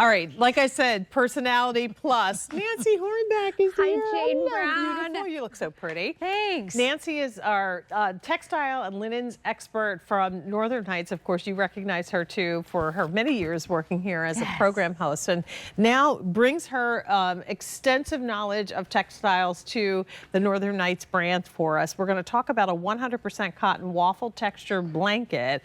All right, like I said, personality plus. Nancy Hornback is Hi, here. Jane Hello, Brown. beautiful. You look so pretty. Thanks. Nancy is our textile and linens expert from Northern Heights. Of course, you recognize her too for her many years working here as a program host, and now brings her extensive knowledge of textiles to the Northern Heights brand for us. We're going to talk about a 100% cotton waffle texture blanket.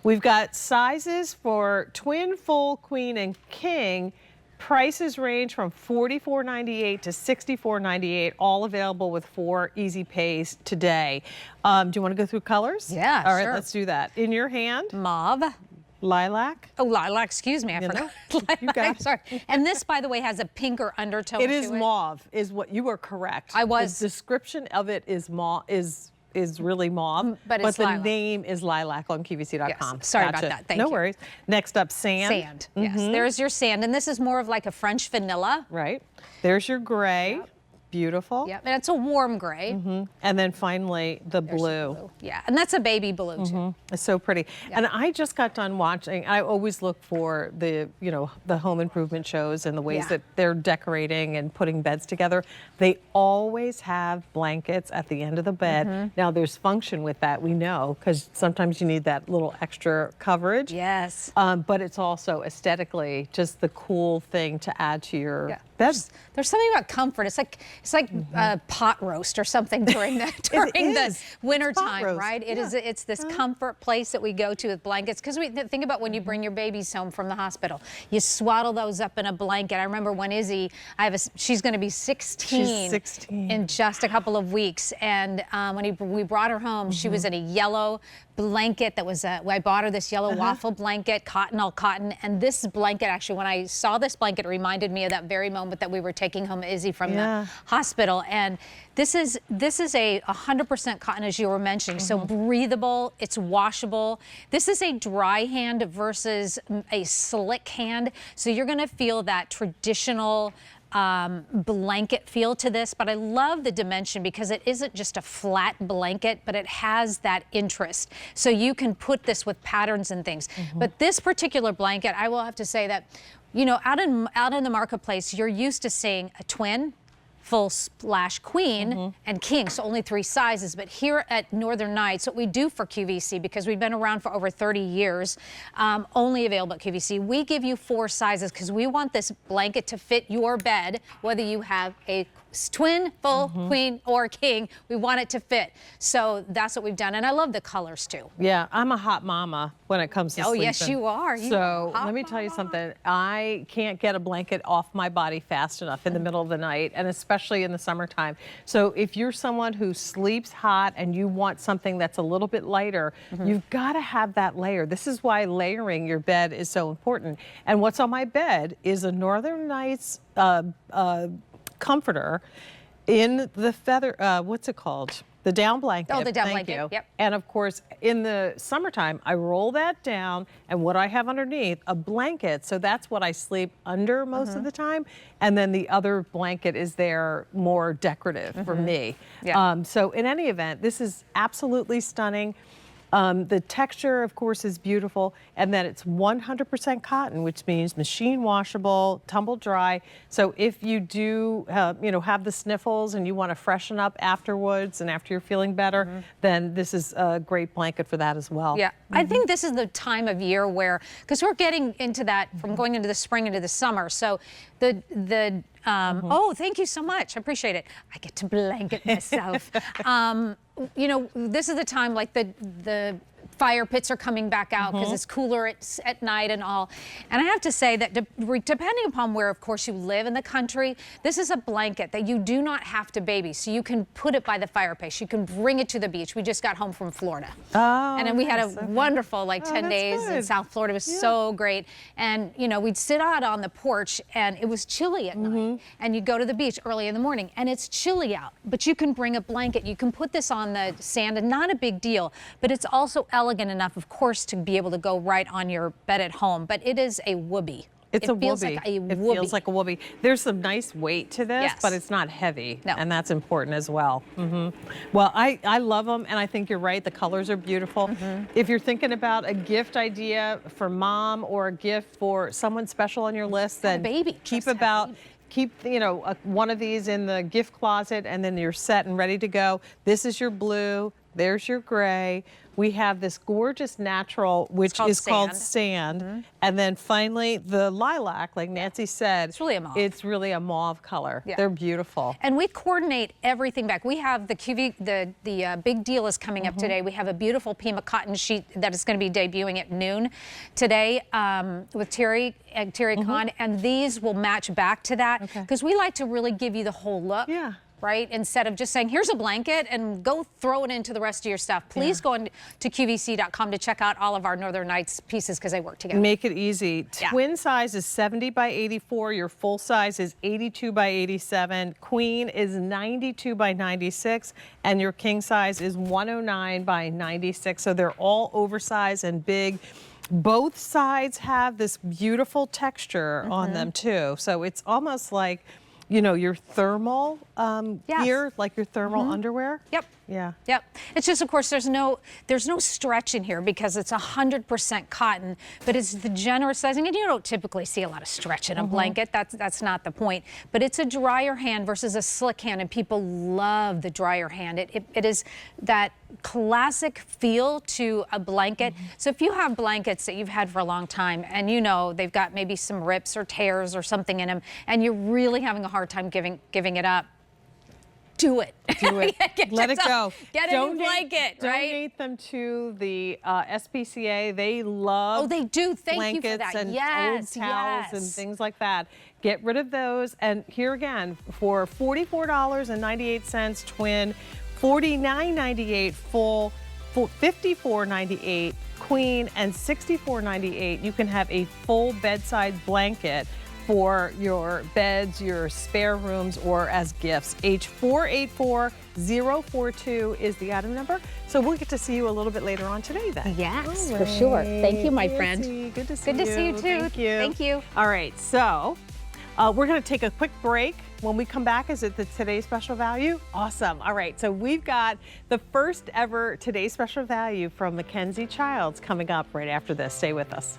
We've got sizes for twin, full, queen, and king. Prices range from $44.98 to $64.98, all available with 4 easy pays today. Do you want to go through colors? Yeah, all right, sure. let's do that. In your hand, Mauve. lilac. Oh, lilac, excuse me, I forgot. You got it. Sorry. And this, by the way, has a pinker undertone It to is mauve, is what you are correct. I was. The description of it is mauve, is really mauve, but it's the lilac. name is lilac on QVC.com. Yes. Sorry about that. Thank you. No worries. Next up, sand. Sand, yes. There's your sand, and this is more of like a French vanilla. Right. There's your gray. Yep. Beautiful. Yep, and it's a warm gray. And then finally the There's blue. the blue. Yeah, and that's a baby blue too. It's so pretty. And I just got done watching. I always look for the, the home improvement shows and the ways that they're decorating and putting beds together. They always have blankets at the end of the bed. Now there's function with that, we know, because sometimes you need that little extra coverage. Yes. But it's also aesthetically just the cool thing to add to your bed. There's something about comfort. It's like a pot roast or something during the winter time, right? It's this comfort place that we go to with blankets, because we think about when you bring your babies home from the hospital. You swaddle those up in a blanket. I remember when Izzy, she's going to be 16, She's 16 in just a couple of weeks, and when we brought her home, she was in a yellow blanket that was I bought her this yellow waffle blanket, all cotton, and this blanket, actually, when I saw this blanket, it reminded me of that very moment that we were taking home Izzy from the hospital. And this is a 100% cotton, as you were mentioning, so breathable, it's washable. This is a dry hand versus a slick hand, so you're going to feel that traditional blanket feel to this, but I love the dimension because it isn't just a flat blanket, but it has that interest. So you can put this with patterns and things. But this particular blanket, I will have to say that, out in the marketplace, you're used to seeing a twin, full / queen, and king, so only 3 sizes. But here at Northern Heights, what we do for QVC, because we've been around for over 30 years, only available at QVC, we give you 4 sizes because we want this blanket to fit your bed, whether you have a twin, full, queen, or king. We want it to fit. So that's what we've done, and I love the colors too. Yeah, I'm a hot mama when it comes to sleeping. Oh, yes, you are. So let me tell you something. I can't get a blanket off my body fast enough in the middle of the night, and especially in the summertime. So if you're someone who sleeps hot and you want something that's a little bit lighter, you've got to have that layer. This is why layering your bed is so important. And what's on my bed is a Northern Heights comforter in the feather, what's it called? The down blanket. Oh, the down Thank blanket. you. Yep. And of course, in the summertime, I roll that down, and what I have underneath, a blanket. So that's what I sleep under most of the time. And then the other blanket is there more decorative for me. Yeah. So in any event, this is absolutely stunning. The texture, of course, is beautiful, and then it's 100% cotton, which means machine washable, tumble dry. So if you do, have the sniffles and you want to freshen up afterwards and after you're feeling better, then this is a great blanket for that as well. Yeah, I think this is the time of year where, because we're getting into that from going into the spring into the summer. So oh, thank you so much. I appreciate it. I get to blanket myself. This is the time, like the fire pits are coming back out because it's cooler at night and all. And I have to say that depending upon where, of course, you live in the country, this is a blanket that you do not have to baby. So you can put it by the fireplace. You can bring it to the beach. We just got home from Florida. Oh, and then we had a wonderful 10 days in South Florida. It was so great. And, we'd sit out on the porch and it was chilly at night. And you'd go to the beach early in the morning and it's chilly out. But you can bring a blanket. You can put this on the sand, and not a big deal. But it's also elegant enough, of course, to be able to go right on your bed at home. But it is a whoopee. It's a feels woobie. like a It woobie. feels like a woobie. There's some nice weight to this, Yes. but it's not heavy, No. and that's important as well. Well, I love them, and I think you're right. The colors are beautiful. If you're thinking about a gift idea for mom or a gift for someone special on your list, then baby. keep Just have a about. baby. Keep, one of these in the gift closet, and then you're set and ready to go. This is your blue. There's your gray. We have this gorgeous natural, which called is called sand. sand. And then finally, the lilac, like Nancy said. It's really a mauve. It's really a mauve color. Yeah. They're beautiful. And we coordinate everything back. We have the big deal is coming up today. We have a beautiful Pima cotton sheet that is going to be debuting at noon today with Terry Khan, and these will match back to that because we like to really give you the whole look. Yeah. Right? Instead of just saying, here's a blanket and go throw it into the rest of your stuff. Please go to QVC.com to check out all of our Northern Nights pieces because they work together. Make it easy. Yeah. Twin size is 70 by 84. Your full size is 82 by 87. Queen is 92 by 96. And your king size is 109 by 96. So they're all oversized and big. Both sides have this beautiful texture on them too. So it's almost like, your thermal gear, like your thermal underwear. Yep. Yeah. Yep. It's just, of course, there's no stretch in here because it's 100% cotton, but it's the generous sizing, and you don't typically see a lot of stretch in a blanket. That's not the point. But it's a drier hand versus a slick hand, and people love the drier hand. It is that classic feel to a blanket. So if you have blankets that you've had for a long time, and they've got maybe some rips or tears or something in them, and you're really having a hard time giving it up, do it. Do it. Let it go. Get a new blanket, right? Donate them to the SPCA. They love Oh, they do. Thank you for blankets that. and Yes, old towels yes. and things like that. Get rid of those. And here again, for $44.98 twin, $49.98 full, $54.98 queen, and $64.98, you can have a full bedside blanket for your beds, your spare rooms, or as gifts. H484042 is the item number. So we'll get to see you a little bit later on today then. Yes, All for sure. right. Thank you, my friend. Nancy, good to see you. Good to see you too. Thank you. Thank you. All right, so we're going to take a quick break. When we come back, is it the Today's Special Value? Awesome. All right, so we've got the first ever Today's Special Value from Mackenzie Childs coming up right after this. Stay with us.